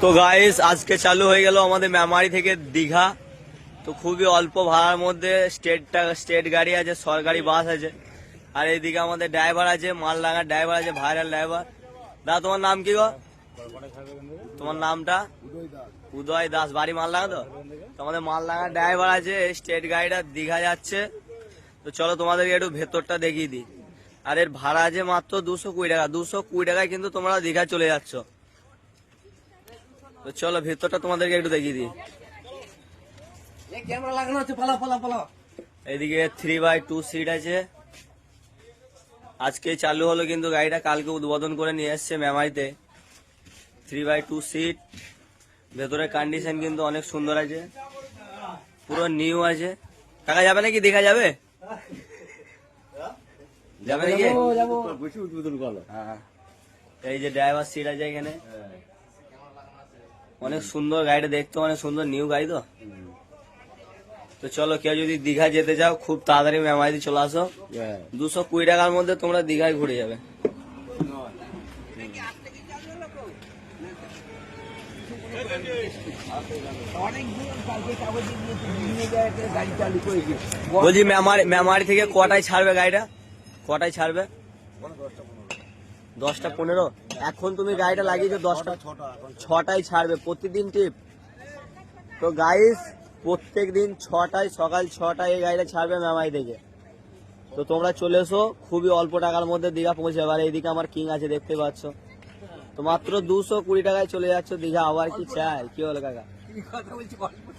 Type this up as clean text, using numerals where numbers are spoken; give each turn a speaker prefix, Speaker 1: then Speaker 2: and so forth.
Speaker 1: তো গাইস আজকে চালু হয়ে গেল আমাদের মেমারি থেকে দীঘা। তো খুবই অল্প ভাড়ার মধ্যে স্টেট গাড়ি আছে, সরকারি বাস আছে। আর এইদিকে আমাদের ড্রাইভার আছে, মালডাঙ্গার ড্রাইভার আছে, ভাইরাল ড্রাইভার। দাদা তোমার নাম কি গো? তোমার নামটা? উদয় দাস, বাড়ি মালডাঙ্গা। তো আমাদের মালডাঙ্গার ড্রাইভার আছে, স্টেট গাড়িটা দীঘা যাচ্ছে। তো চলো তোমাদেরকে একটু ভেতরটা দেখিয়ে দিই। আর এর ভাড়া আছে মাত্র 220 টাকা। 220 টাকায় কিন্তু তোমরা দীঘা চলে যাচ্ছ। তো চলো ভেতরটা তোমাদেরকে একটু দেখিয়ে দিই। এইদিকে 3x2 সিট আছে। আজকে চালু হলো কিন্তু গাড়িটা, কালকে উদ্বোধন করে নিয়ে এসছে মেমারিতে। 3x2 সিট, ভেতরের কন্ডিশন কিন্তু অনেক সুন্দর আছে, পুরো নিউ আছে। টাকা যাবে নাকি? দেখা যাবে, যাবে নাকি? হ্যাঁ, এই যে ড্রাইভার সিট আছে এখানে, অনেক সুন্দর গাড়িটা দেখতে, অনেক সুন্দর নিউ গাড়ি। তো চলো কেউ যদি দীঘা যেতে চাও খুব তাড়াতাড়ি মেমারিতে চলে আসো। 220 টাকার মধ্যে তোমরা দীঘায় ঘুরে যাবে। বলছি মেমারি থেকে কটায় ছাড়বে গাড়িটা? কটায় ছাড়বে? 10টা 15। এখন তুমি গাড়িটা লাগিয়েছো 10টা, 6টায় ছাড়বে প্রতিদিন ট্রিপ। তো গাইস প্রত্যেক দিন 6টায়, সকাল 6টায় এই গাড়িটা ছাড়বে মেমারি থেকে। তো তোমরা চলে এসো, খুবই অল্প টাকার মধ্যে দীঘা পৌঁছে যাবে। আর এইদিকে আমার কিং আছে, দেখতে পাচ্ছ। তো মাত্র 220 টাকায় চলে যাচ্ছ দীঘা। আবার কি চাই? কি হলো কাকা?